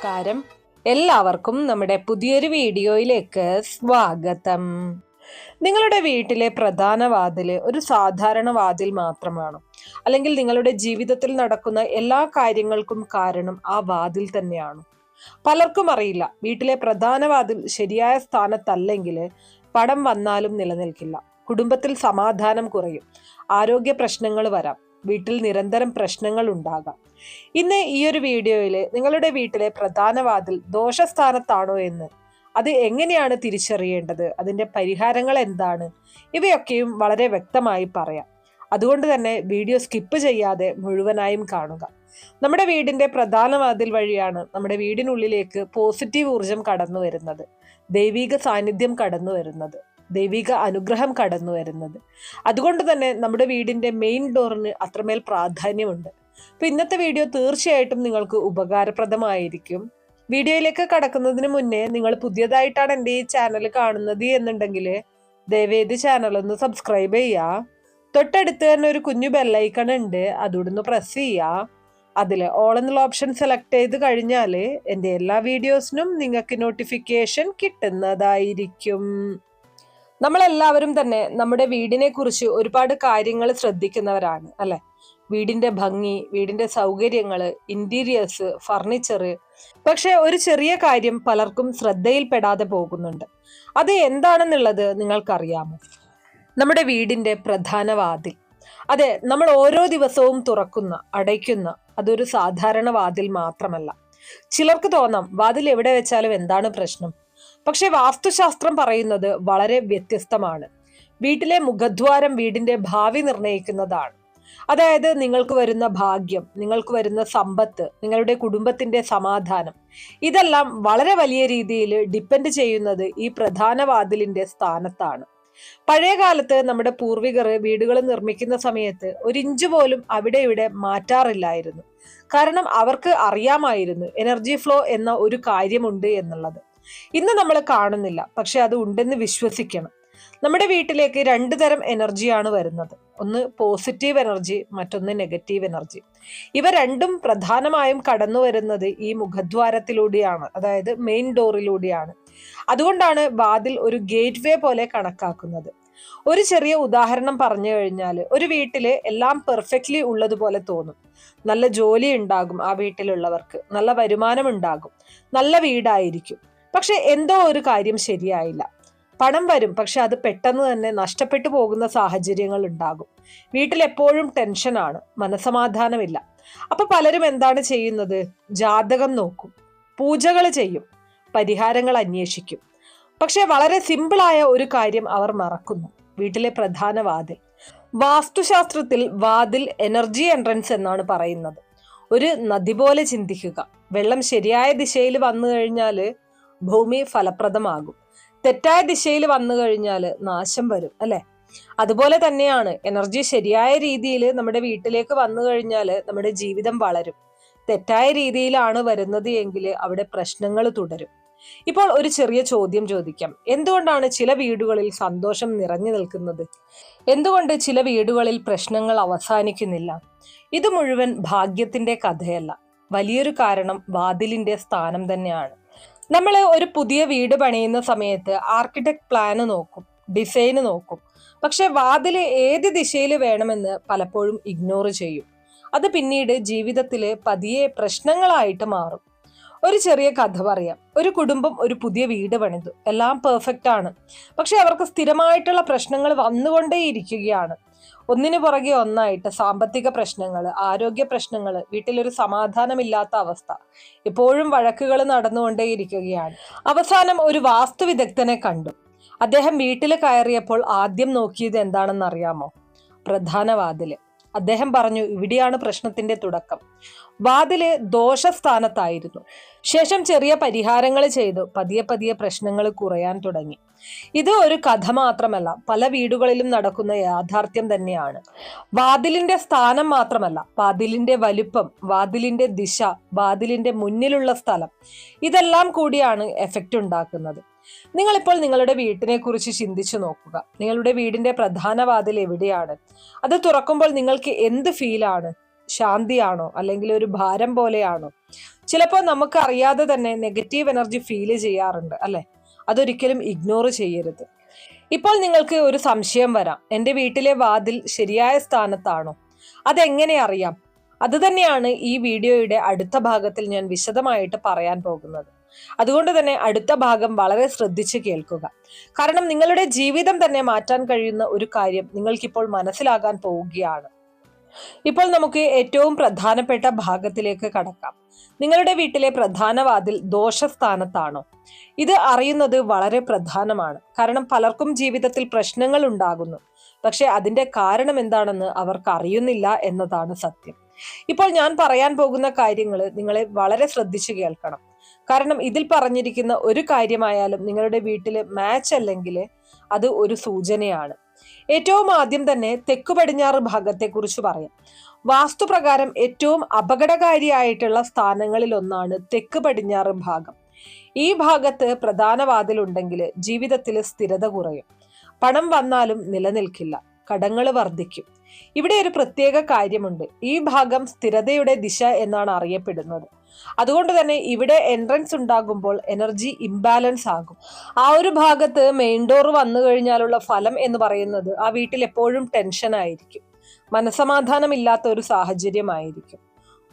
നമസ്കാരം. എല്ലാവർക്കും നമ്മുടെ പുതിയൊരു വീഡിയോയിലേക്ക് സ്വാഗതം. നിങ്ങളുടെ വീട്ടിലെ പ്രധാന വാതില് ഒരു സാധാരണ വാതിൽ മാത്രമാണോ? അല്ലെങ്കിൽ നിങ്ങളുടെ ജീവിതത്തിൽ നടക്കുന്ന എല്ലാ കാര്യങ്ങൾക്കും കാരണം ആ വാതിൽ തന്നെയാണോ? പലർക്കും അറിയില്ല, വീട്ടിലെ പ്രധാന വാതിൽ ശരിയായ സ്ഥാനത്തല്ലെങ്കിൽ പണം വന്നാലും നിലനിൽക്കില്ല, കുടുംബത്തിൽ സമാധാനം കുറയും, ആരോഗ്യ പ്രശ്നങ്ങൾ വരാം, വീട്ടിൽ നിരന്തരം പ്രശ്നങ്ങൾ ഉണ്ടാകാം. ഇന്ന് ഈ ഒരു വീഡിയോയിൽ നിങ്ങളുടെ വീട്ടിലെ പ്രധാന വാതിൽ ദോഷസ്ഥാനത്താണോ എന്ന്, അത് എങ്ങനെയാണ് തിരിച്ചറിയേണ്ടത്, അതിൻ്റെ പരിഹാരങ്ങൾ എന്താണ്, ഇവയൊക്കെയും വളരെ വ്യക്തമായി പറയാം. അതുകൊണ്ട് തന്നെ വീഡിയോ സ്കിപ്പ് ചെയ്യാതെ മുഴുവനായും കാണുക. നമ്മുടെ വീടിൻ്റെ പ്രധാന വാതിൽ വഴിയാണ് നമ്മുടെ വീടിനുള്ളിലേക്ക് പോസിറ്റീവ് ഊർജം കടന്നു വരുന്നത്, ദൈവിക സാന്നിധ്യം കടന്നു വരുന്നത്, ദൈവിക അനുഗ്രഹം കടന്നു വരുന്നത്. അതുകൊണ്ട് തന്നെ നമ്മുടെ വീടിൻ്റെ മെയിൻ ഡോറിന് അത്രമേൽ പ്രാധാന്യമുണ്ട്. അപ്പോൾ ഇന്നത്തെ വീഡിയോ തീർച്ചയായിട്ടും നിങ്ങൾക്ക് ഉപകാരപ്രദമായിരിക്കും. വീഡിയോയിലേക്ക് കടക്കുന്നതിന് മുന്നേ നിങ്ങൾ പുതിയതായിട്ടാണ് എൻ്റെ ഈ ചാനൽ കാണുന്നത് എന്നുണ്ടെങ്കിൽ ദയവേത് ചാനൽ ഒന്ന് സബ്സ്ക്രൈബ് ചെയ്യുക. തൊട്ടടുത്ത് തന്നെ ഒരു കുഞ്ഞു ബെല്ലൈക്കൺ ഉണ്ട്, അതുകൊണ്ടൊന്ന് പ്രസ് ചെയ്യുക. അതിൽ ഓൾ എന്നുള്ള ഓപ്ഷൻ സെലക്ട് ചെയ്ത് കഴിഞ്ഞാൽ എൻ്റെ എല്ലാ വീഡിയോസിനും നിങ്ങൾക്ക് നോട്ടിഫിക്കേഷൻ കിട്ടുന്നതായിരിക്കും. നമ്മളെല്ലാവരും തന്നെ നമ്മുടെ വീടിനെ കുറിച്ച് ഒരുപാട് കാര്യങ്ങൾ ശ്രദ്ധിക്കുന്നവരാണ് അല്ലെ? വീടിന്റെ ഭംഗി, വീടിന്റെ സൗകര്യങ്ങള്, ഇന്റീരിയേഴ്സ്, ഫർണിച്ചർ. പക്ഷെ ഒരു ചെറിയ കാര്യം പലർക്കും ശ്രദ്ധയിൽപ്പെടാതെ പോകുന്നുണ്ട്. അത് എന്താണെന്നുള്ളത് നിങ്ങൾക്കറിയാമോ? നമ്മുടെ വീടിന്റെ പ്രധാന വാതിൽ. അതെ, നമ്മൾ ഓരോ ദിവസവും തുറക്കുന്ന, അടയ്ക്കുന്ന അതൊരു സാധാരണ വാതിൽ മാത്രമല്ല. ചിലർക്ക് തോന്നാം വാതിൽ എവിടെ വെച്ചാലും എന്താണ് പ്രശ്നം. പക്ഷെ വാസ്തുശാസ്ത്രം പറയുന്നത് വളരെ വ്യത്യസ്തമാണ്. വീട്ടിലെ മുഖദ്വാരം വീടിന്റെ ഭാവി നിർണ്ണയിക്കുന്നതാണ്. അതായത് നിങ്ങൾക്ക് വരുന്ന ഭാഗ്യം, നിങ്ങൾക്ക് വരുന്ന സമ്പത്ത്, നിങ്ങളുടെ കുടുംബത്തിന്റെ സമാധാനം, ഇതെല്ലാം വളരെ വലിയ രീതിയിൽ ഡിപ്പെൻഡ് ചെയ്യുന്നത് ഈ പ്രധാന വാതിലിന്റെ സ്ഥാനത്താണ്. പഴയ കാലത്ത് നമ്മുടെ പൂർവികർ വീടുകൾ നിർമ്മിക്കുന്ന സമയത്ത് ഒരു ഇഞ്ച് പോലും അവിടെ ഇവിടെ മാറ്റാറില്ലായിരുന്നു. കാരണം അവർക്ക് അറിയാമായിരുന്നു എനർജി ഫ്ലോ എന്ന ഒരു കാര്യമുണ്ട് എന്നുള്ളത്. ഇന്ന് നമ്മൾ കാണുന്നില്ല, പക്ഷെ അത് ഉണ്ടെന്ന് വിശ്വസിക്കണം. നമ്മുടെ വീട്ടിലേക്ക് രണ്ടു തരം എനർജിയാണ് വരുന്നത്. ഒന്ന് പോസിറ്റീവ് എനർജി, മറ്റൊന്ന് നെഗറ്റീവ് എനർജി. ഇവ രണ്ടും പ്രധാനമായും കടന്നു വരുന്നത് ഈ മുഖദ്വാരത്തിലൂടെയാണ്, അതായത് മെയിൻ ഡോറിലൂടെയാണ്. അതുകൊണ്ടാണ് വാതിൽ ഒരു ഗേറ്റ് വേ പോലെ കണക്കാക്കുന്നത്. ഒരു ചെറിയ ഉദാഹരണം പറഞ്ഞു കഴിഞ്ഞാൽ, ഒരു വീട്ടില് എല്ലാം പെർഫെക്റ്റ്ലി ഉള്ളതുപോലെ തോന്നും. നല്ല ജോലി ഉണ്ടാകും, ആ വീട്ടിലുള്ളവർക്ക് നല്ല വരുമാനം ഉണ്ടാകും, നല്ല വീടായിരിക്കും. പക്ഷെ എന്തോ ഒരു കാര്യം ശരിയായില്ല. പണം വരും, പക്ഷെ അത് പെട്ടെന്ന് തന്നെ നഷ്ടപ്പെട്ടു പോകുന്ന സാഹചര്യങ്ങൾ ഉണ്ടാകും. വീട്ടിൽ എപ്പോഴും ടെൻഷനാണ്, മനസമാധാനമില്ല. അപ്പൊ പലരും എന്താണ് ചെയ്യുന്നത്? ജാതകം നോക്കും, പൂജകൾ ചെയ്യും, പരിഹാരങ്ങൾ അന്വേഷിക്കും. പക്ഷെ വളരെ സിമ്പിളായ ഒരു കാര്യം അവർ മറക്കുന്നു: വീട്ടിലെ പ്രധാന വാതിൽ. വാസ്തുശാസ്ത്രത്തിൽ വാതിൽ എനർജി എൻട്രൻസ് എന്നാണ് പറയുന്നത്. ഒരു നദി പോലെ ചിന്തിക്കുക. വെള്ളം ശരിയായ ദിശയിൽ വന്നു കഴിഞ്ഞാൽ ഭൂമി ഫലപ്രദമാകും, തെറ്റായ ദിശയിൽ വന്നു കഴിഞ്ഞാൽ നാശം വരും അല്ലെ? അതുപോലെ തന്നെയാണ് എനർജി ശരിയായ രീതിയിൽ നമ്മുടെ വീട്ടിലേക്ക് വന്നു കഴിഞ്ഞാൽ നമ്മുടെ ജീവിതം വളരും. തെറ്റായ രീതിയിലാണ് വരുന്നത് എങ്കിൽ അവിടെ പ്രശ്നങ്ങൾ തുടരും. ഇപ്പോൾ ഒരു ചെറിയ ചോദ്യം ചോദിക്കാം. എന്തുകൊണ്ടാണ് ചില വീടുകളിൽ സന്തോഷം നിറഞ്ഞു നിൽക്കുന്നത്? എന്തുകൊണ്ട് ചില വീടുകളിൽ പ്രശ്നങ്ങൾ അവസാനിക്കുന്നില്ല? ഇത് മുഴുവൻ ഭാഗ്യത്തിന്റെ കഥയല്ല. വലിയൊരു കാരണം വാതിലിന്റെ സ്ഥാനം തന്നെയാണ്. നമ്മൾ ഒരു പുതിയ വീട് പണിയുന്ന സമയത്ത് ആർക്കിടെക്ട് പ്ലാന് നോക്കും, ഡിസൈന് നോക്കും. പക്ഷെ വാതില് ഏത് ദിശയിൽ വേണമെന്ന് പലപ്പോഴും ഇഗ്നോർ ചെയ്യും. അത് പിന്നീട് ജീവിതത്തില് പതിയെ പ്രശ്നങ്ങളായിട്ട് മാറും. ഒരു ചെറിയ കഥ പറയാം. ഒരു കുടുംബം ഒരു പുതിയ വീട് പണിതു, എല്ലാം പെർഫെക്റ്റ് ആണ്. പക്ഷെ അവർക്ക് സ്ഥിരമായിട്ടുള്ള പ്രശ്നങ്ങൾ വന്നുകൊണ്ടേയിരിക്കുകയാണ്. ഒന്നിനു പുറകെ ഒന്നായിട്ട് സാമ്പത്തിക പ്രശ്നങ്ങൾ, ആരോഗ്യ പ്രശ്നങ്ങൾ, വീട്ടിലൊരു സമാധാനമില്ലാത്ത അവസ്ഥ, എപ്പോഴും വഴക്കുകൾ നടന്നുകൊണ്ടേയിരിക്കുകയാണ്. അവസാനം ഒരു വാസ്തു വിദഗ്ധനെ കണ്ടു. അദ്ദേഹം വീട്ടിൽ കയറിയപ്പോൾ ആദ്യം നോക്കിയത് എന്താണെന്ന് അറിയാമോ? പ്രധാന വാതില്. അദ്ദേഹം പറഞ്ഞു, ഇവിടെയാണ് പ്രശ്നത്തിന്റെ തുടക്കം. വാതില് ദോഷസ്ഥാനത്തായിരുന്നു. ശേഷം ചെറിയ പരിഹാരങ്ങൾ ചെയ്തു പതിയെ പതിയെ പ്രശ്നങ്ങൾ കുറയാൻ തുടങ്ങി. ഇത് ഒരു കഥ മാത്രമല്ല, പല വീടുകളിലും നടക്കുന്ന യാഥാർത്ഥ്യം തന്നെയാണ്. വാതിലിന്റെ സ്ഥാനം മാത്രമല്ല, വാതിലിന്റെ വലുപ്പം, വാതിലിന്റെ ദിശ, വാതിലിന്റെ മുന്നിലുള്ള സ്ഥലം, ഇതെല്ലാം കൂടിയാണ് എഫക്റ്റ് ഉണ്ടാക്കുന്നത്. നിങ്ങളിപ്പോൾ നിങ്ങളുടെ വീട്ടിനെ കുറിച്ച് ചിന്തിച്ചു നോക്കുക. നിങ്ങളുടെ വീടിന്റെ പ്രധാന വാതിൽ എവിടെയാണ്? അത് തുറക്കുമ്പോൾ നിങ്ങൾക്ക് എന്ത് ഫീലാണ്? ശാന്തിയാണോ, അല്ലെങ്കിൽ ഒരു ഭാരം പോലെയാണോ? ചിലപ്പോൾ നമുക്ക് അറിയാതെ തന്നെ നെഗറ്റീവ് എനർജി ഫീൽ ചെയ്യാറുണ്ട് അല്ലെ? അതൊരിക്കലും ഇഗ്നോർ ചെയ്യരുത്. ഇപ്പോൾ നിങ്ങൾക്ക് ഒരു സംശയം വരാം, എൻ്റെ വീട്ടിലെ വാതിൽ ശരിയായ സ്ഥാനത്താണോ? അതെങ്ങനെ അറിയാം? അതുതന്നെയാണ് ഈ വീഡിയോയുടെ അടുത്ത ഭാഗത്തിൽ ഞാൻ വിശദമായിട്ട് പറയാൻ പോകുന്നത്. അതുകൊണ്ട് തന്നെ അടുത്ത ഭാഗം വളരെ ശ്രദ്ധിച്ച് കേൾക്കുക. കാരണം നിങ്ങളുടെ ജീവിതം തന്നെ മാറ്റാൻ കഴിയുന്ന ഒരു കാര്യം നിങ്ങൾക്കിപ്പോൾ മനസ്സിലാകാൻ പോവുകയാണ്. ഇപ്പോൾ നമുക്ക് ഏറ്റവും പ്രധാനപ്പെട്ട ഭാഗത്തിലേക്ക് കടക്കാം. നിങ്ങളുടെ വീട്ടിലെ പ്രധാന വാതിൽ ദോഷസ്ഥാനത്താണോ? ഇത് അറിയുന്നത് വളരെ പ്രധാനമാണ്. കാരണം പലർക്കും ജീവിതത്തിൽ പ്രശ്നങ്ങൾ ഉണ്ടാകുന്നു, പക്ഷെ അതിന്റെ കാരണം എന്താണെന്ന് അവർക്ക് അറിയുന്നില്ല എന്നതാണ് സത്യം. ഇപ്പോൾ ഞാൻ പറയാൻ പോകുന്ന കാര്യങ്ങൾ നിങ്ങളെ വളരെ ശ്രദ്ധിച്ചു കേൾക്കണം. കാരണം ഇതിൽ പറഞ്ഞിരിക്കുന്ന ഒരു കാര്യമായാലും നിങ്ങളുടെ വീട്ടിൽ മാച്ച് അല്ലെങ്കിൽ അത് ഒരു സൂചനയാണ്. ഏറ്റവും ആദ്യം തന്നെ തെക്കു പടിഞ്ഞാറ് ഭാഗത്തെക്കുറിച്ച് പറയാം. വാസ്തുപ്രകാരം ഏറ്റവും അപകടകാരിയായിട്ടുള്ള സ്ഥാനങ്ങളിൽ ഒന്നാണ് തെക്ക് പടിഞ്ഞാറ് ഭാഗം. ഈ ഭാഗത്ത് പ്രധാന വാതിലുണ്ടെങ്കിൽ ജീവിതത്തിൽ സ്ഥിരത കുറയും, പണം വന്നാലും നിലനിൽക്കില്ല, കടങ്ങൾ വർദ്ധിക്കും. ഇവിടെ ഒരു പ്രത്യേക കാര്യമുണ്ട്, ഈ ഭാഗം സ്ഥിരതയുടെ ദിശ എന്നാണ് അറിയപ്പെടുന്നത്. അതുകൊണ്ട് തന്നെ ഇവിടെ എൻട്രൻസ് ഉണ്ടാകുമ്പോൾ എനർജി ഇംബാലൻസ് ആകും. ആ ഒരു ഭാഗത്ത് മെയിൻ ഡോർ വന്നു കഴിഞ്ഞാലുള്ള ഫലം എന്ന് പറയുന്നത് ആ വീട്ടിൽ എപ്പോഴും ടെൻഷൻ ആയിരിക്കും, മനസമാധാനമില്ലാത്ത ഒരു സാഹചര്യമായിരിക്കും,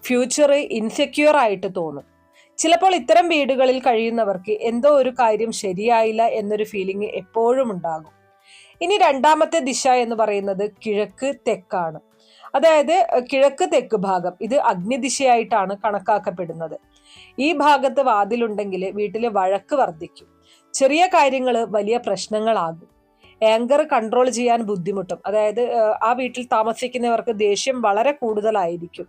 ഫ്യൂച്ചർ ഇൻസെക്യൂർ ആയിട്ട് തോന്നും. ചിലപ്പോൾ ഇത്തരം വീടുകളിൽ കഴിയുന്നവർക്ക് എന്തോ ഒരു കാര്യം ശരിയായില്ല എന്നൊരു ഫീലിംഗ് എപ്പോഴും ഉണ്ടാകും. ഇനി രണ്ടാമത്തെ ദിശ എന്ന് പറയുന്നത് കിഴക്ക് തെക്കാണ്. അതായത് കിഴക്ക് തെക്ക് ഭാഗം ഇത് അഗ്നിദിശയായിട്ടാണ് കണക്കാക്കപ്പെടുന്നത്. ഈ ഭാഗത്ത് വാതിലുണ്ടെങ്കിൽ വീട്ടിലെ വഴക്ക് വർദ്ധിക്കും, ചെറിയ കാര്യങ്ങൾ വലിയ പ്രശ്നങ്ങളാകും, ആങ്കർ കൺട്രോൾ ചെയ്യാൻ ബുദ്ധിമുട്ടും. അതായത് ആ വീട്ടിൽ താമസിക്കുന്നവർക്ക് ദേഷ്യം വളരെ കൂടുതലായിരിക്കും.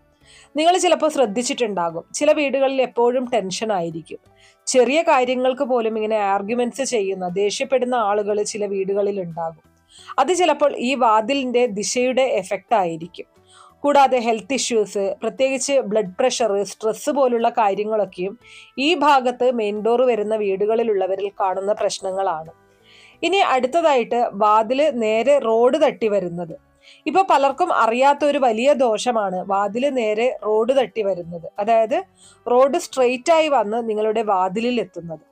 നിങ്ങൾ ചിലപ്പോൾ ശ്രദ്ധിച്ചിട്ടുണ്ടാകും, ചില വീടുകളിൽ എപ്പോഴും ടെൻഷൻ ആയിരിക്കും. ചെറിയ കാര്യങ്ങൾക്ക് പോലും ഇങ്ങനെ ആർഗ്യുമെന്റ്സ് ചെയ്യുന്ന ദേഷ്യപ്പെടുന്ന ആളുകൾ ചില വീടുകളിൽ ഉണ്ടാകും. അത് ചിലപ്പോൾ ഈ വാതിലിന്റെ ദിശയുടെ എഫക്റ്റ് ആയിരിക്കും. കൂടാതെ ഹെൽത്ത് ഇഷ്യൂസ്, പ്രത്യേകിച്ച് ബ്ലഡ് പ്രഷർ, സ്ട്രെസ് പോലുള്ള കാര്യങ്ങളൊക്കെയും ഈ ഭാഗത്ത് മെയിൻ ഡോർ വരുന്ന വീടുകളിലുള്ളവരിൽ കാണുന്ന പ്രശ്നങ്ങളാണ്. ഇനി അടുത്തതായിട്ട് വാതില് നേരെ റോഡ് തട്ടി വരുന്നത്. ഇപ്പൊ പലർക്കും അറിയാത്ത ഒരു വലിയ ദോഷമാണ് വാതില് നേരെ റോഡ് തട്ടി വരുന്നത്. അതായത് റോഡ് സ്ട്രെയിറ്റ് ആയി വന്ന് നിങ്ങളുടെ വാതിലിൽ എത്തുന്നത്.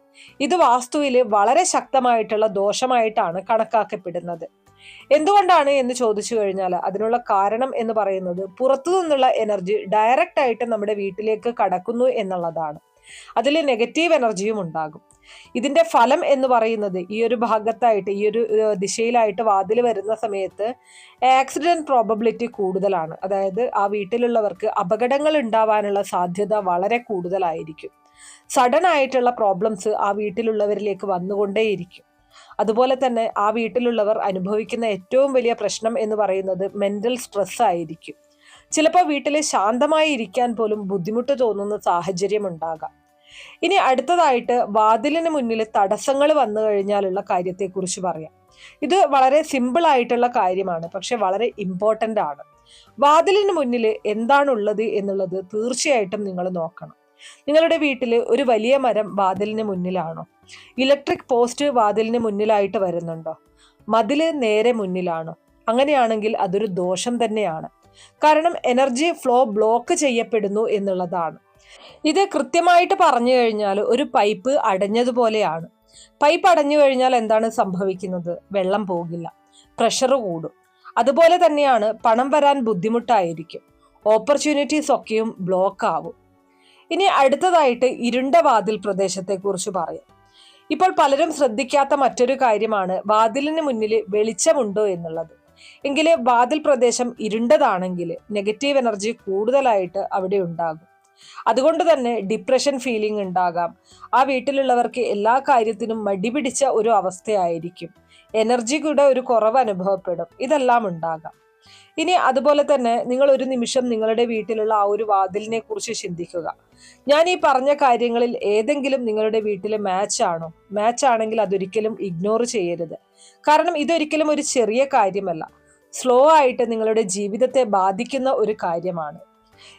ഇത് വാസ്തുവില് വളരെ ശക്തമായിട്ടുള്ള ദോഷമായിട്ടാണ് കണക്കാക്കപ്പെടുന്നത്. എന്തുകൊണ്ടാണ് എന്ന് ചോദിച്ചു കഴിഞ്ഞാൽ അതിനുള്ള കാരണം എന്ന് പറയുന്നത് പുറത്തു നിന്നുള്ള എനർജി ഡയറക്റ്റ് ആയിട്ട് നമ്മുടെ വീട്ടിലേക്ക് കടക്കുന്നു എന്നുള്ളതാണ്. അതിൽ നെഗറ്റീവ് എനർജിയും ഉണ്ടാകും. ഇതിന്റെ ഫലം എന്ന് പറയുന്നത് ഈ ഒരു ഭാഗത്തായിട്ട് ഈ ഒരു ദിശയിലായിട്ട് വാതിൽ വരുന്ന സമയത്ത് ആക്സിഡന്റ് പ്രോബബിലിറ്റി കൂടുതലാണ്. അതായത് ആ വീട്ടിലുള്ളവർക്ക് അപകടങ്ങൾ ഉണ്ടാവാനുള്ള സാധ്യത വളരെ കൂടുതലായിരിക്കും. സഡൻ ആയിട്ടുള്ള പ്രോബ്ലംസ് ആ വീട്ടിലുള്ളവരിലേക്ക് വന്നുകൊണ്ടേയിരിക്കും. അതുപോലെ തന്നെ ആ വീട്ടിലുള്ളവർ അനുഭവിക്കുന്ന ഏറ്റവും വലിയ പ്രശ്നം എന്ന് പറയുന്നത് മെന്റൽ സ്ട്രെസ് ആയിരിക്കും. ചിലപ്പോൾ വീട്ടിൽ ശാന്തമായി ഇരിക്കാൻ പോലും ബുദ്ധിമുട്ട് തോന്നുന്ന സാഹചര്യം ഉണ്ടാകാം. ഇനി അടുത്തതായിട്ട് വാതിലിന് മുന്നിൽ തടസ്സങ്ങൾ വന്നു കഴിഞ്ഞാലുള്ള കാര്യത്തെക്കുറിച്ച് പറയാം. ഇത് വളരെ സിമ്പിൾ ആയിട്ടുള്ള കാര്യമാണ്, പക്ഷെ വളരെ ഇമ്പോർട്ടൻ്റ് ആണ്. വാതിലിന് മുന്നിൽ എന്താണുള്ളത് എന്നുള്ളത് തീർച്ചയായിട്ടും നിങ്ങൾ നോക്കണം. നിങ്ങളുടെ വീട്ടിൽ ഒരു വലിയ മരം വാതിലിന് മുന്നിലാണോ? ഇലക്ട്രിക് പോസ്റ്റ് വാതിലിന് മുന്നിലായിട്ട് വരുന്നുണ്ടോ? മതില് നേരെ മുന്നിലാണോ? അങ്ങനെയാണെങ്കിൽ അതൊരു ദോഷം തന്നെയാണ്. കാരണം എനർജി ഫ്ലോ ബ്ലോക്ക് ചെയ്യപ്പെടുന്നു എന്നുള്ളതാണ്. ഇത് കൃത്യമായിട്ട് പറഞ്ഞു കഴിഞ്ഞാൽ ഒരു പൈപ്പ് അടഞ്ഞതുപോലെയാണ്. പൈപ്പ് അടഞ്ഞു കഴിഞ്ഞാൽ എന്താണ് സംഭവിക്കുന്നത്? വെള്ളം പോകില്ല, പ്രഷർ കൂടും. അതുപോലെ തന്നെയാണ് പണം വരാൻ ബുദ്ധിമുട്ടായിരിക്കും, ഓപ്പർച്യൂണിറ്റീസ് ഒക്കെയും ബ്ലോക്ക് ആവും. ഇനി അടുത്തതായിട്ട് ഇരുണ്ട വാതിൽ പ്രദേശത്തെക്കുറിച്ച് പറയാം. ഇപ്പോൾ പലരും ശ്രദ്ധിക്കാത്ത മറ്റൊരു കാര്യമാണ് വാതിലിന് മുന്നിൽ വെളിച്ചമുണ്ടോ എന്നുള്ളത്. എങ്കിൽ വാതിൽ പ്രദേശം ഇരുണ്ടതാണെങ്കിൽ നെഗറ്റീവ് എനർജി കൂടുതലായിട്ട് അവിടെ ഉണ്ടാകും. അതുകൊണ്ട് തന്നെ ഡിപ്രഷൻ ഫീലിംഗ് ഉണ്ടാകാം. ആ വീട്ടിലുള്ളവർക്ക് എല്ലാ കാര്യത്തിനും മടിപിടിച്ച ഒരു അവസ്ഥയായിരിക്കും. എനർജിയുടെ ഒരു കുറവ് അനുഭവപ്പെടും. ഇതെല്ലാം ഉണ്ടാകാം. ഇനി അതുപോലെ തന്നെ നിങ്ങൾ ഒരു നിമിഷം നിങ്ങളുടെ വീട്ടിലുള്ള ആ ഒരു വാതിലിനെ കുറിച്ച് ചിന്തിക്കുക. ഞാൻ ഈ പറഞ്ഞ കാര്യങ്ങളിൽ ഏതെങ്കിലും നിങ്ങളുടെ വീട്ടിൽ മാച്ച് ആണോ? മാച്ച് ആണെങ്കിൽ അതൊരിക്കലും ഇഗ്നോർ ചെയ്യരുത്. കാരണം ഇതൊരിക്കലും ഒരു ചെറിയ കാര്യമല്ല, സ്ലോ ആയിട്ട് നിങ്ങളുടെ ജീവിതത്തെ ബാധിക്കുന്ന ഒരു കാര്യമാണ്.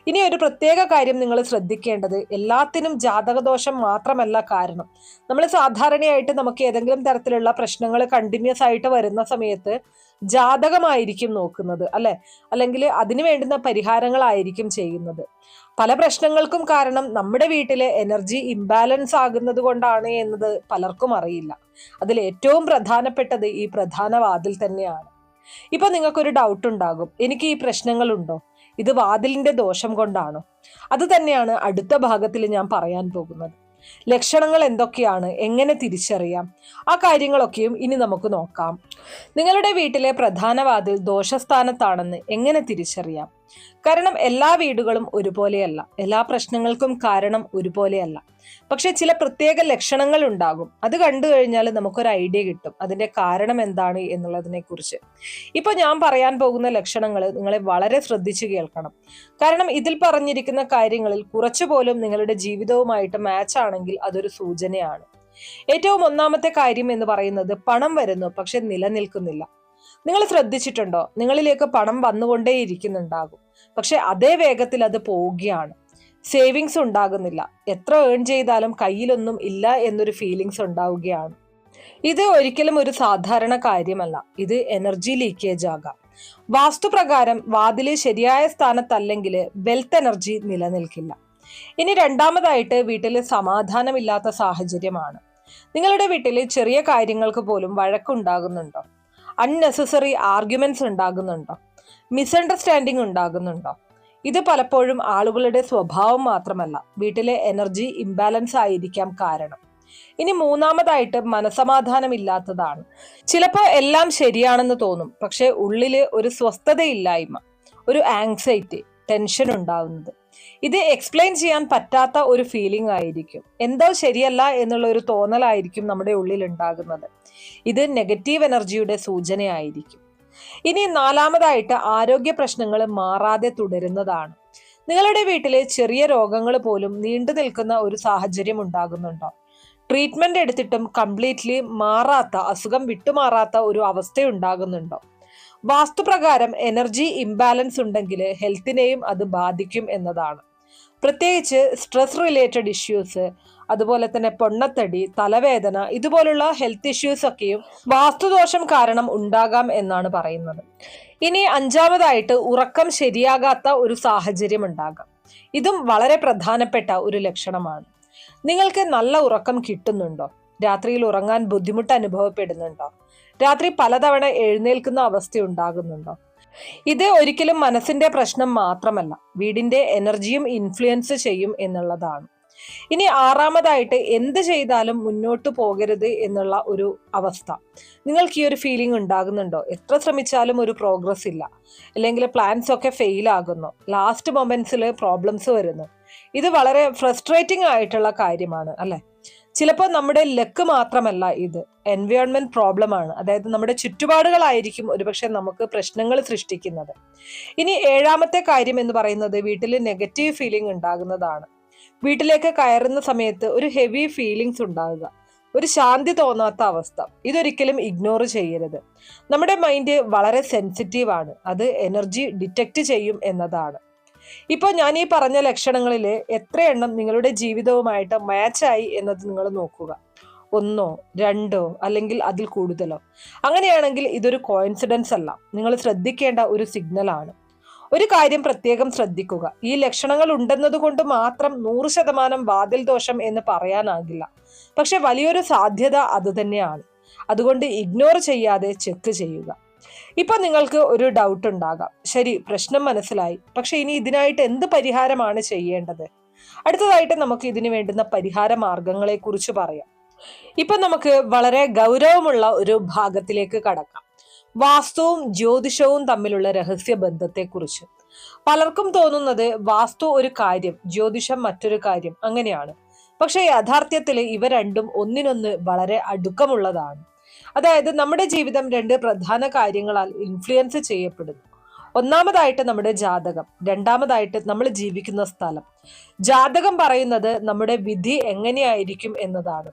ഇനി ഒരു പ്രത്യേക കാര്യം നിങ്ങൾ ശ്രദ്ധിക്കേണ്ടത്, എല്ലാത്തിനും ജാതകദോഷം മാത്രമല്ല കാരണം. നമ്മൾ സാധാരണയായിട്ട് നമുക്ക് ഏതെങ്കിലും തരത്തിലുള്ള പ്രശ്നങ്ങൾ കണ്ടിന്യൂസ് ആയിട്ട് വരുന്ന സമയത്ത് ജാതകമായിരിക്കും നോക്കുന്നത്, അല്ലെ? അല്ലെങ്കിൽ അതിനു വേണ്ടുന്ന പരിഹാരങ്ങളായിരിക്കും ചെയ്യുന്നത്. പല പ്രശ്നങ്ങൾക്കും കാരണം നമ്മുടെ വീട്ടിലെ എനർജി ഇംബാലൻസ് ആകുന്നത് കൊണ്ടാണ് എന്നത് പലർക്കും അറിയില്ല. അതിൽ ഏറ്റവും പ്രധാനപ്പെട്ടത് ഈ പ്രധാന വാതിൽ തന്നെയാണ്. ഇപ്പൊ നിങ്ങൾക്കൊരു ഡൗട്ട് ഉണ്ടാകും, എനിക്ക് ഈ പ്രശ്നങ്ങളുണ്ടോ, ഇത് വാതിലിന്റെ ദോഷം കൊണ്ടാണോ? അത് തന്നെയാണ് അടുത്ത ഭാഗത്തിൽ ഞാൻ പറയാൻ പോകുന്നത്. ലക്ഷണങ്ങൾ എന്തൊക്കെയാണ്, എങ്ങനെ തിരിച്ചറിയാം, ആ കാര്യങ്ങളൊക്കെയും ഇനി നമുക്ക് നോക്കാം. നിങ്ങളുടെ വീട്ടിലെ പ്രധാന വാതിൽ ദോഷസ്ഥാനത്താണെന്ന് എങ്ങനെ തിരിച്ചറിയാം? കാരണം എല്ലാ വീടുകളും ഒരുപോലെയല്ല, എല്ലാ പ്രശ്നങ്ങൾക്കും കാരണം ഒരുപോലെയല്ല. പക്ഷെ ചില പ്രത്യേക ലക്ഷണങ്ങൾ ഉണ്ടാകും. അത് കണ്ടു കഴിഞ്ഞാൽ നമുക്കൊരു ഐഡിയ കിട്ടും അതിന്റെ കാരണം എന്താണ് എന്നുള്ളതിനെ കുറിച്ച്. ഇപ്പൊ ഞാൻ പറയാൻ പോകുന്ന ലക്ഷണങ്ങൾ നിങ്ങളെ വളരെ ശ്രദ്ധിച്ചു കേൾക്കണം. കാരണം ഇതിൽ പറഞ്ഞിരിക്കുന്ന കാര്യങ്ങളിൽ കുറച്ചുപോലും നിങ്ങളുടെ ജീവിതവുമായിട്ട് മാച്ച് ആണെങ്കിൽ അതൊരു സൂചനയാണ്. ഏറ്റവും ഒന്നാമത്തെ കാര്യം എന്ന് പറയുന്നത് പണം വരുന്നു പക്ഷെ നിലനിൽക്കുന്നില്ല. നിങ്ങൾ ശ്രദ്ധിച്ചിട്ടുണ്ടോ? നിങ്ങളിലേക്ക് പണം വന്നുകൊണ്ടേയിരിക്കുന്നുണ്ടാകും, പക്ഷെ അതേ വേഗത്തിൽ അത് പോവുകയാണ്. സേവിങ്സ് ഉണ്ടാകുന്നില്ല. എത്ര ഏൺ ചെയ്താലും കയ്യിലൊന്നും ഇല്ല എന്നൊരു ഫീലിങ്സ് ഉണ്ടാവുകയാണ്. ഇത് ഒരിക്കലും ഒരു സാധാരണ കാര്യമല്ല. ഇത് എനർജി ലീക്കേജ് ആകാം. വാസ്തുപ്രകാരം വാതില് ശരിയായ സ്ഥാനത്തല്ലെങ്കിൽ വെൽത്ത് എനർജി നിലനിൽക്കില്ല. ഇനി രണ്ടാമതായിട്ട് വീട്ടില് സമാധാനമില്ലാത്ത സാഹചര്യമാണ്. നിങ്ങളുടെ വീട്ടില് ചെറിയ കാര്യങ്ങൾക്ക് പോലും വഴക്കുണ്ടാകുന്നുണ്ടോ? അൺനെസസറി ആർഗ്യുമെന്റ്സ് ഉണ്ടാകുന്നുണ്ടോ? മിസ്അണ്ടർസ്റ്റാൻഡിങ് ഉണ്ടാകുന്നുണ്ടോ? ഇത് പലപ്പോഴും ആളുകളുടെ സ്വഭാവം മാത്രമല്ല, വീട്ടിലെ എനർജി ഇംബാലൻസ് ആയിരിക്കാം കാരണം. ഇനി മൂന്നാമതായിട്ട് മനസമാധാനമില്ലാത്തതാണ്. ചിലപ്പോൾ എല്ലാം ശരിയാണെന്ന് തോന്നും, പക്ഷെ ഉള്ളില് ഒരു സ്വസ്ഥതയില്ലായ്മ, ഒരു ആങ്സൈറ്റി, ടെൻഷൻ ഉണ്ടാവുന്നത്. ഇത് എക്സ്പ്ലെയിൻ ചെയ്യാൻ പറ്റാത്ത ഒരു ഫീലിംഗ് ആയിരിക്കും. എന്തോ ശരിയല്ല എന്നുള്ള ഒരു തോന്നലായിരിക്കും നമ്മുടെ ഉള്ളിൽ ഉണ്ടാകുന്നത്. ഇത് നെഗറ്റീവ് എനർജിയുടെ സൂചനയായിരിക്കും. ഇനി നാലാമതായിട്ട് ആരോഗ്യ പ്രശ്നങ്ങൾ മാറാതെ തുടരുന്നതാണ്. നിങ്ങളുടെ വീട്ടിലെ ചെറിയ രോഗങ്ങൾ പോലും നീണ്ടു നിൽക്കുന്ന ഒരു സാഹചര്യം ഉണ്ടാകുന്നുണ്ടോ? ട്രീറ്റ്മെന്റ് എടുത്തിട്ടും കംപ്ലീറ്റ്ലി മാറാത്ത, അസുഖം വിട്ടുമാറാത്ത ഒരു അവസ്ഥ ഉണ്ടാകുന്നുണ്ടോ? വാസ്തുപ്രകാരം എനർജി ഇംബാലൻസ് ഉണ്ടെങ്കിൽ ഹെൽത്തിനെയും അത് ബാധിക്കും എന്നതാണ്. പ്രത്യേകിച്ച് സ്ട്രെസ് റിലേറ്റഡ് ഇഷ്യൂസ്, അതുപോലെ തന്നെ പൊണ്ണത്തടി, തലവേദന, ഇതുപോലുള്ള ഹെൽത്ത് ഇഷ്യൂസ് ഒക്കെയും വാസ്തുദോഷം കാരണം ഉണ്ടാകാം എന്നാണ് പറയുന്നത്. ഇനി അഞ്ചാമതായിട്ട് ഉറക്കം ശരിയാകാത്ത ഒരു സാഹചര്യം ഉണ്ടാകാം. ഇതും വളരെ പ്രധാനപ്പെട്ട ഒരു ലക്ഷണമാണ്. നിങ്ങൾക്ക് നല്ല ഉറക്കം കിട്ടുന്നുണ്ടോ? രാത്രിയിൽ ഉറങ്ങാൻ ബുദ്ധിമുട്ട് അനുഭവപ്പെടുന്നുണ്ടോ? രാത്രി പലതവണ എഴുന്നേൽക്കുന്ന അവസ്ഥ ഉണ്ടാകുന്നുണ്ടോ? ഇത് ഒരിക്കലും മനസ്സിന്റെ പ്രശ്നം മാത്രമല്ല, വീടിന്റെ എനർജിയും ഇൻഫ്ലുവൻസ് ചെയ്യും എന്നുള്ളതാണ്. ഇനി ആറാമതായിട്ട് എന്ത് ചെയ്താലും മുന്നോട്ട് പോകരുത് എന്നുള്ള ഒരു അവസ്ഥ. നിങ്ങൾക്ക് ഈ ഒരു ഫീലിംഗ് ഉണ്ടാകുന്നുണ്ടോ? എത്ര ശ്രമിച്ചാലും ഒരു പ്രോഗ്രസ് ഇല്ല, അല്ലെങ്കിൽ പ്ലാൻസ് ഒക്കെ ഫെയിൽ ആകുന്നു, ലാസ്റ്റ് മൊമെന്റ്സിൽ പ്രോബ്ലംസ് വരുന്നു. ഇത് വളരെ ഫ്രസ്ട്രേറ്റിംഗ് ആയിട്ടുള്ള കാര്യമാണ്, അല്ലെ? ചിലപ്പോൾ നമ്മുടെ ലക്ക് മാത്രമല്ല, ഇത് എൻവയോൺമെന്റ് പ്രോബ്ലം ആണ്. അതായത് നമ്മുടെ ചുറ്റുപാടുകളായിരിക്കും ഒരുപക്ഷെ നമുക്ക് പ്രശ്നങ്ങൾ സൃഷ്ടിക്കുന്നത്. ഇനി ഏഴാമത്തെ കാര്യം എന്ന് പറയുന്നത് വീട്ടിൽ നെഗറ്റീവ് ഫീലിംഗ് ഉണ്ടാകുന്നതാണ്. വീട്ടിലേക്ക് കയറുന്ന സമയത്ത് ഒരു ഹെവി ഫീലിങ്സ് ഉണ്ടാകുക, ഒരു ശാന്തി തോന്നാത്ത അവസ്ഥ. ഇതൊരിക്കലും ഇഗ്നോർ ചെയ്യരുത്. നമ്മുടെ മൈൻഡ് വളരെ സെൻസിറ്റീവ് ആണ്, അത് എനർജി ഡിറ്റക്ട് ചെയ്യും എന്നതാണ്. ഇപ്പോൾ ഞാൻ ഈ പറഞ്ഞ ലക്ഷണങ്ങളിൽ എത്രയെണ്ണം നിങ്ങളുടെ ജീവിതവുമായിട്ട് മാച്ചായി എന്നത് നിങ്ങൾ നോക്കുക. ഒന്നോ രണ്ടോ അല്ലെങ്കിൽ അതിൽ കൂടുതലോ? അങ്ങനെയാണെങ്കിൽ ഇതൊരു കോയിൻസിഡൻസ് അല്ല, നിങ്ങൾ ശ്രദ്ധിക്കേണ്ട ഒരു സിഗ്നൽ ആണ്. ഒരു കാര്യം പ്രത്യേകം ശ്രദ്ധിക്കുക, ഈ ലക്ഷണങ്ങൾ ഉണ്ടെന്നത് കൊണ്ട് മാത്രം 100% വാതിൽ ദോഷം എന്ന് പറയാനാകില്ല. പക്ഷെ വലിയൊരു സാധ്യത അത് തന്നെയാണ്. അതുകൊണ്ട് ഇഗ്നോർ ചെയ്യാതെ ചെക്ക് ചെയ്യുക. ഇപ്പൊ നിങ്ങൾക്ക് ഒരു ഡൗട്ട് ഉണ്ടാകാം, ശരി, പ്രശ്നം മനസ്സിലായി, പക്ഷെ ഇനി ഇതിനായിട്ട് എന്ത് പരിഹാരമാണ് ചെയ്യേണ്ടത്? അടുത്തതായിട്ട് നമുക്ക് ഇതിന് വേണ്ടുന്ന പരിഹാര മാർഗങ്ങളെ കുറിച്ച് പറയാം. ഇപ്പൊ നമുക്ക് വളരെ ഗൗരവമുള്ള ഒരു ഭാഗത്തിലേക്ക് കടക്കാം. വാസ്തുവും ജ്യോതിഷവും തമ്മിലുള്ള രഹസ്യ ബന്ധത്തെക്കുറിച്ച്. പലർക്കും തോന്നുന്നത് വാസ്തു ഒരു കാര്യം, ജ്യോതിഷം മറ്റൊരു കാര്യം, അങ്ങനെയാണ്. പക്ഷെ യഥാർത്ഥത്തിൽ ഇവ രണ്ടും ഒന്നിനൊന്ന് വളരെ അടുക്കമുള്ളതാണ്. അതായത് നമ്മുടെ ജീവിതം രണ്ട് പ്രധാന കാര്യങ്ങളാൽ ഇൻഫ്ലുവൻസ് ചെയ്യപ്പെടുന്നു. ഒന്നാമതായിട്ട് നമ്മുടെ ജാതകം, രണ്ടാമതായിട്ട് നമ്മൾ ജീവിക്കുന്ന സ്ഥലം. ജാതകം പറയുന്നത് നമ്മുടെ വിധി എങ്ങനെയായിരിക്കും എന്നതാണ്.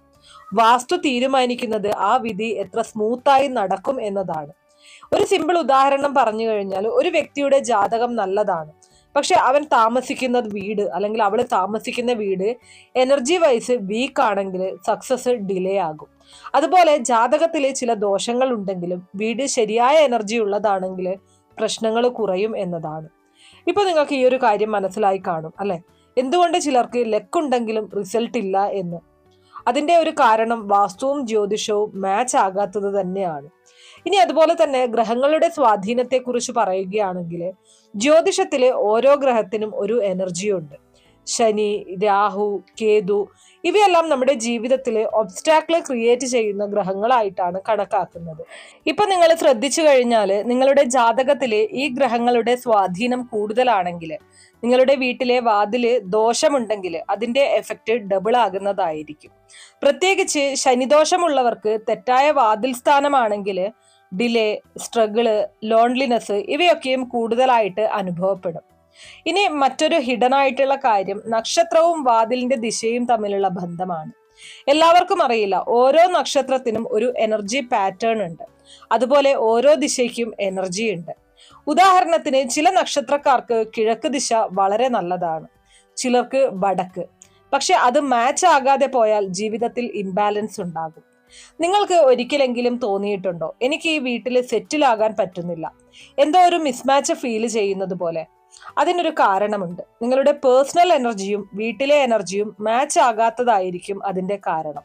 വാസ്തു തീരുമാനിക്കുന്നത് ആ വിധി എത്ര സ്മൂത്തായി നടക്കും എന്നതാണ്. ഒരു സിമ്പിൾ ഉദാഹരണം പറഞ്ഞു കഴിഞ്ഞാൽ, ഒരു വ്യക്തിയുടെ ജാതകം നല്ലതാണ്, പക്ഷെ അവൻ താമസിക്കുന്ന വീട് അല്ലെങ്കിൽ അവൾ താമസിക്കുന്ന വീട് എനർജി വൈസ് വീക്ക് ആണെങ്കിൽ സക്സസ് ഡിലേ ആകും. അതുപോലെ ജാതകത്തിലെ ചില ദോഷങ്ങൾ ഉണ്ടെങ്കിലും വീട് ശരിയായ എനർജി ഉള്ളതാണെങ്കിൽ പ്രശ്നങ്ങൾ കുറയും എന്നതാണ്. ഇപ്പൊ നിങ്ങൾക്ക് ഈ ഒരു കാര്യം മനസ്സിലായി കാണും അല്ലെ, എന്തുകൊണ്ട് ചിലർക്ക് ലക്കുണ്ടെങ്കിലും റിസൾട്ട് ഇല്ല എന്ന്. അതിന്റെ ഒരു കാരണം വാസ്തുവും ജ്യോതിഷവും മാച്ച് ആകാത്തത് തന്നെയാണ്. ഇനി അതുപോലെ തന്നെ ഗ്രഹങ്ങളുടെ സ്വാധീനത്തെ കുറിച്ച് പറയുകയാണെങ്കിൽ ജ്യോതിഷത്തിലെ ഓരോ ഗ്രഹത്തിനും ഒരു എനർജി ഉണ്ട്. ശനി, രാഹു, കേതു ഇവയെല്ലാം നമ്മുടെ ജീവിതത്തിലെ ഒബ്സ്റ്റാക്കിൾ ക്രിയേറ്റ് ചെയ്യുന്ന ഗ്രഹങ്ങളായിട്ടാണ് കണക്കാക്കുന്നത്. ഇപ്പൊ നിങ്ങൾ ശ്രദ്ധിച്ചു കഴിഞ്ഞാൽ നിങ്ങളുടെ ജാതകത്തിലെ ഈ ഗ്രഹങ്ങളുടെ സ്വാധീനം കൂടുതലാണെങ്കിൽ നിങ്ങളുടെ വീട്ടിലെ വാതില് ദോഷമുണ്ടെങ്കിൽ അതിന്റെ എഫക്റ്റ് ഡബിൾ ആകുന്നതായിരിക്കും. പ്രത്യേകിച്ച് ശനിദോഷമുള്ളവർക്ക് തെറ്റായ വാതിൽ സ്ഥാനമാണെങ്കിൽ ഡിലേ, സ്ട്രഗിള്, ലോൺലിനെസ് ഇവയൊക്കെയും കൂടുതലായിട്ട് അനുഭവപ്പെടും. ഇനി മറ്റൊരു ഹിഡൻ ആയിട്ടുള്ള കാര്യം നക്ഷത്രവും വാതിലിന്റെ ദിശയും തമ്മിലുള്ള ബന്ധമാണ്. എല്ലാവർക്കും അറിയില്ല, ഓരോ നക്ഷത്രത്തിനും ഒരു എനർജി പാറ്റേൺ ഉണ്ട്. അതുപോലെ ഓരോ ദിശയ്ക്കും എനർജി ഉണ്ട്. ഉദാഹരണത്തിന് ചില നക്ഷത്രക്കാർക്ക് കിഴക്ക് ദിശ വളരെ നല്ലതാണ്, ചിലർക്ക് വടക്ക്. പക്ഷെ അത് മാച്ച് ആകാതെ പോയാൽ ജീവിതത്തിൽ ഇംബാലൻസ് ഉണ്ടാകും. നിങ്ങൾക്ക് ഒരിക്കലെങ്കിലും തോന്നിയിട്ടുണ്ടോ, എനിക്ക് ഈ വീട്ടിൽ സെറ്റിൽ ആകാൻ പറ്റുന്നില്ല, എന്തോ ഒരു മിസ്മാച്ച് ഫീൽ ചെയ്യുന്നത് പോലെ? അതിനൊരു കാരണമുണ്ട്. നിങ്ങളുടെ പേഴ്സണൽ എനർജിയും വീട്ടിലെ എനർജിയും മാച്ച് ആകാത്തതായിരിക്കും അതിന്റെ കാരണം.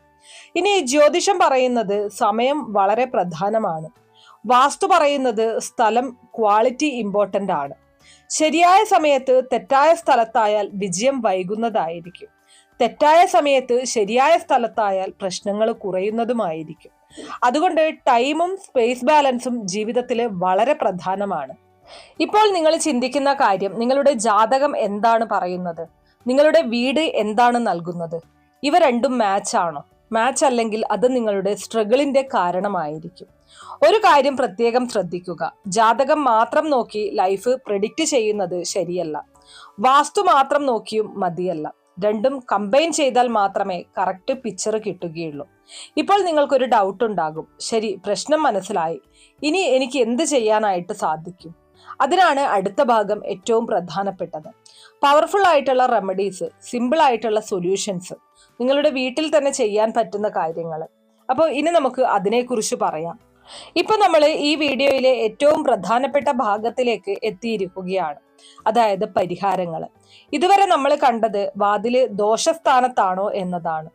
ഇനി ജ്യോതിഷം പറയുന്നത് സമയം വളരെ പ്രധാനമാണ്. വാസ്തു പറയുന്നത് സ്ഥലം ക്വാളിറ്റി ഇമ്പോർട്ടന്റ് ആണ്. ശരിയായ സമയത്ത് തെറ്റായ സ്ഥലത്തായാൽ വിജയം വൈകുന്നതായിരിക്കും. തെറ്റായ സമയത്ത് ശരിയായ സ്ഥലത്തായാൽ പ്രശ്നങ്ങൾ കുറയുന്നതുമായിരിക്കും. അതുകൊണ്ട് ടൈമും സ്പേസ് ബാലൻസും ജീവിതത്തിൽ വളരെ പ്രധാനമാണ്. ഇപ്പോൾ നിങ്ങൾ ചിന്തിക്കുന്ന കാര്യം, നിങ്ങളുടെ ജാതകം എന്താണ് പറയുന്നത്, നിങ്ങളുടെ വീട് എന്താണ് നൽകുന്നത്, ഇവ രണ്ടും മാച്ച് ആണോ? മാച്ച് അല്ലെങ്കിൽ അത് നിങ്ങളുടെ സ്ട്രഗിളിന്റെ കാരണമായിരിക്കും. ഒരു കാര്യം പ്രത്യേകം ശ്രദ്ധിക്കുക, ജാതകം മാത്രം നോക്കി ലൈഫ് പ്രെഡിക്റ്റ് ചെയ്യുന്നത് ശരിയല്ല. വാസ്തു മാത്രം നോക്കിയും മതിയല്ല. രണ്ടും കമ്പൈൻ ചെയ്താൽ മാത്രമേ കറക്റ്റ് പിക്ചർ കിട്ടുകയുള്ളൂ. ഇപ്പോൾ നിങ്ങൾക്കൊരു ഡൗട്ട് ഉണ്ടാകും, ശരി പ്രശ്നം മനസ്സിലായി, ഇനി എനിക്ക് എന്ത് ചെയ്യാനായിട്ട് സാധിക്കും? അതിനാണ് അടുത്ത ഭാഗം ഏറ്റവും പ്രധാനപ്പെട്ടത്. പവർഫുൾ ആയിട്ടുള്ള റെമഡീസ്, സിമ്പിൾ ആയിട്ടുള്ള സൊല്യൂഷൻസ്, നിങ്ങളുടെ വീട്ടിൽ തന്നെ ചെയ്യാൻ പറ്റുന്ന കാര്യങ്ങൾ. അപ്പോൾ ഇനി നമുക്ക് അതിനെക്കുറിച്ച് പറയാം. ഇപ്പൊ നമ്മൾ ഈ വീഡിയോയിലെ ഏറ്റവും പ്രധാനപ്പെട്ട ഭാഗത്തിലേക്ക് എത്തിയിരിക്കുകയാണ്, അതായത് പരിഹാരങ്ങൾ. ഇതുവരെ നമ്മൾ കണ്ടത് വാതില് ദോഷസ്ഥാനത്താണോ എന്നതാണ്,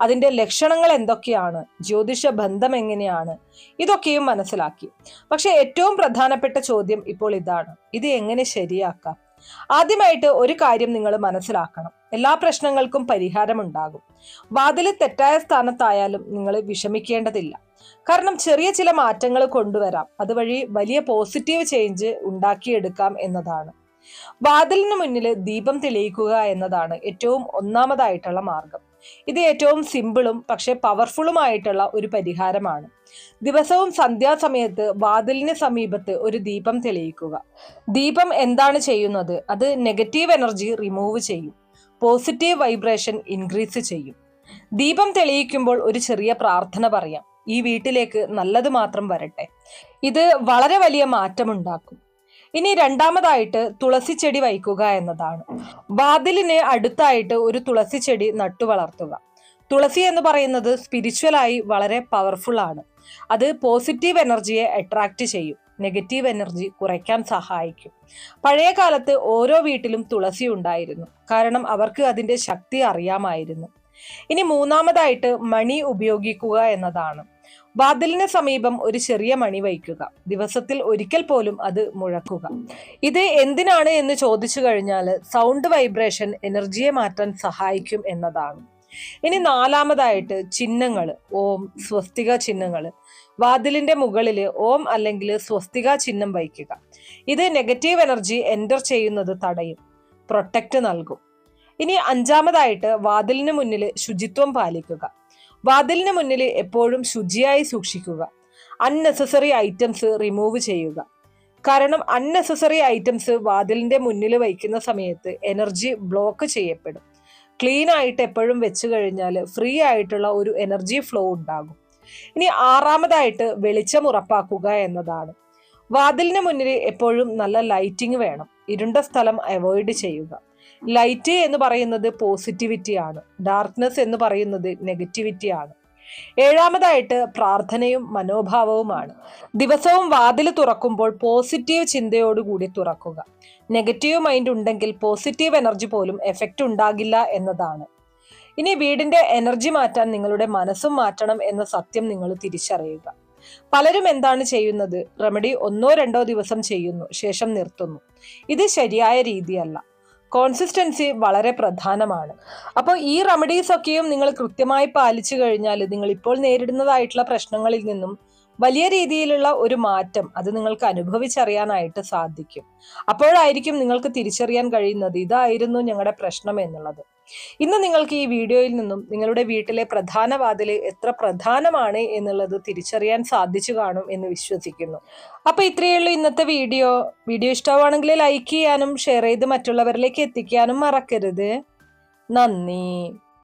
അതിന്റെ ലക്ഷണങ്ങൾ എന്തൊക്കെയാണ്, ജ്യോതിഷ ബന്ധം എങ്ങനെയാണ്, ഇതൊക്കെയും മനസ്സിലാക്കി. പക്ഷെ ഏറ്റവും പ്രധാനപ്പെട്ട ചോദ്യം ഇപ്പോൾ ഇതാണ്, ഇത് എങ്ങനെ ശരിയാക്കാം? ആദ്യമായിട്ട് ഒരു കാര്യം നിങ്ങൾ മനസ്സിലാക്കണം, എല്ലാ പ്രശ്നങ്ങൾക്കും പരിഹാരമുണ്ടാകും. വാതില് തെറ്റായ സ്ഥാനത്തായാലും നിങ്ങൾ വിഷമിക്കേണ്ടതില്ല. കാരണം ചെറിയ ചില മാറ്റങ്ങൾ കൊണ്ടുവരാം, അതുവഴി വലിയ പോസിറ്റീവ് ചേഞ്ച് ഉണ്ടാക്കിയെടുക്കാം എന്നതാണ്. വാതിലിന് മുന്നിൽ ദീപം തെളിയിക്കുക എന്നതാണ് ഏറ്റവും ഒന്നാമതായിട്ടുള്ള മാർഗം. ഇത് ഏറ്റവും സിമ്പിളും പക്ഷെ പവർഫുള്ളുമായിട്ടുള്ള ഒരു പരിഹാരമാണ്. ദിവസവും സന്ധ്യാസമയത്ത് വാതിലിന് സമീപത്ത് ഒരു ദീപം തെളിയിക്കുക. ദീപം എന്താണ് ചെയ്യുന്നത്? അത് നെഗറ്റീവ് എനർജി റിമൂവ് ചെയ്യും, പോസിറ്റീവ് വൈബ്രേഷൻ ഇൻക്രീസ് ചെയ്യും. ദീപം തെളിയിക്കുമ്പോൾ ഒരു ചെറിയ പ്രാർത്ഥന പറയാം, ഈ വീട്ടിലേക്ക് നല്ലത് മാത്രം വരട്ടെ. ഇത് വളരെ വലിയ മാറ്റമുണ്ടാക്കും. ഇനി രണ്ടാമതായിട്ട് തുളസി ചെടി വയ്ക്കുക എന്നതാണ്. വാതിലിന് അടുത്തായിട്ട് ഒരു തുളസി ചെടി നട്ടു വളർത്തുക. തുളസി എന്ന് പറയുന്നത് സ്പിരിച്വലായി വളരെ പവർഫുൾ ആണ്. അത് പോസിറ്റീവ് എനർജിയെ അട്രാക്ട് ചെയ്യും, നെഗറ്റീവ് എനർജി കുറയ്ക്കാൻ സഹായിക്കും. പഴയ കാലത്ത് ഓരോ വീട്ടിലും തുളസി ഉണ്ടായിരുന്നു, കാരണം അവർക്ക് അതിന്റെ ശക്തി അറിയാമായിരുന്നു. ഇനി മൂന്നാമതായിട്ട് മണി ഉപയോഗിക്കുക എന്നതാണ്. വാതിലിന് സമീപം ഒരു ചെറിയ മണി വയ്ക്കുക, ദിവസത്തിൽ ഒരിക്കൽ പോലും അത് മുഴക്കുക. ഇത് എന്തിനാണ് എന്ന് ചോദിച്ചു കഴിഞ്ഞാൽ സൗണ്ട് വൈബ്രേഷൻ എനർജിയെ മാറ്റാൻ സഹായിക്കും എന്നതാണ്. ഇനി നാലാമതായിട്ട് ചിഹ്നങ്ങൾ, ഓം, സ്വസ്തിക ചിഹ്നങ്ങൾ. വാതിലിന്റെ മുകളിൽ ഓം അല്ലെങ്കിൽ സ്വസ്തിക ചിഹ്നം വയ്ക്കുക. ഇത് നെഗറ്റീവ് എനർജി എൻ്റർ ചെയ്യുന്നത് തടയും, പ്രൊട്ടക്റ്റ് നൽകും. ഇനി അഞ്ചാമതായിട്ട് വാതിലിന് മുന്നിൽ ശുചിത്വം പാലിക്കുക. വാതിലിന് മുന്നിൽ എപ്പോഴും ശുചിയായി സൂക്ഷിക്കുക. അൺനെസസറി ഐറ്റംസ് റിമൂവ് ചെയ്യുക. കാരണം അൺനെസസറി ഐറ്റംസ് വാതിലിന്റെ മുന്നിൽ വയ്ക്കുന്ന സമയത്ത് എനർജി ബ്ലോക്ക് ചെയ്യപ്പെടും. ക്ലീൻ ആയിട്ട് എപ്പോഴും വെച്ച് കഴിഞ്ഞാൽ ഫ്രീ ആയിട്ടുള്ള ഒരു എനർജി ഫ്ലോ ഉണ്ടാകും. ഇനി ആറാമതായിട്ട് വെളിച്ചം ഉറപ്പാക്കുക എന്നതാണ്. വാതിലിന് മുന്നിൽ എപ്പോഴും നല്ല ലൈറ്റിംഗ് വേണം. ഇരുണ്ട സ്ഥലം അവോയ്ഡ് ചെയ്യുക. ലൈറ്റ് എന്ന് പറയുന്നത് പോസിറ്റിവിറ്റിയാണ്, ഡാർക്ക്നെസ് എന്ന് പറയുന്നത് നെഗറ്റിവിറ്റിയാണ്. ഏഴാമതായിട്ട് പ്രാർത്ഥനയും മനോഭാവവുമാണ്. ദിവസവും വാതിൽ തുറക്കുമ്പോൾ പോസിറ്റീവ് ചിന്തയോടുകൂടി തുറക്കുക. നെഗറ്റീവ് മൈൻഡ് ഉണ്ടെങ്കിൽ പോസിറ്റീവ് എനർജി പോലും എഫക്റ്റ് ഉണ്ടാകില്ല എന്നതാണ്. ഇനി വീടിന്റെ എനർജി മാറ്റാൻ നിങ്ങളുടെ മനസ്സും മാറ്റണം എന്ന സത്യം നിങ്ങൾ തിരിച്ചറിയുക. പലരും എന്താണ് ചെയ്യുന്നത്? റെമഡി 1-2 ദിവസം ചെയ്യുന്നു, ശേഷം നിർത്തുന്നു. ഇത് ശരിയായ രീതിയല്ല. കോൺസിസ്റ്റൻസി വളരെ പ്രധാനമാണ്. അപ്പോൾ ഈ റെമഡീസ് ഒക്കെയും നിങ്ങൾ കൃത്യമായി പാലിച്ചു കഴിഞ്ഞാൽ നിങ്ങൾ ഇപ്പോൾ നേരിടുന്നതായിട്ടുള്ള പ്രശ്നങ്ങളിൽ നിന്നും വലിയ രീതിയിലുള്ള ഒരു മാറ്റം അത് നിങ്ങൾക്ക് അനുഭവിച്ചറിയാനായിട്ട് സാധിക്കും. അപ്പോഴായിരിക്കും നിങ്ങൾക്ക് തിരിച്ചറിയാൻ കഴിയുന്നത് ഇതായിരുന്നു ഞങ്ങളുടെ പ്രശ്നം എന്നുള്ളത്. ഇന്ന് നിങ്ങൾക്ക് ഈ വീഡിയോയിൽ നിന്നും നിങ്ങളുടെ വീട്ടിലെ പ്രധാന വാതില് എത്ര പ്രധാനമാണ് എന്നുള്ളത് തിരിച്ചറിയാൻ സാധിച്ചു കാണും എന്ന് വിശ്വസിക്കുന്നു. അപ്പൊ ഇത്രയേ ഉള്ളൂ ഇന്നത്തെ വീഡിയോ. ഇഷ്ടമാണെങ്കിൽ ലൈക്ക് ചെയ്യാനും ഷെയർ ചെയ്ത് മറ്റുള്ളവരിലേക്ക് എത്തിക്കാനും മറക്കരുത്. നന്ദി.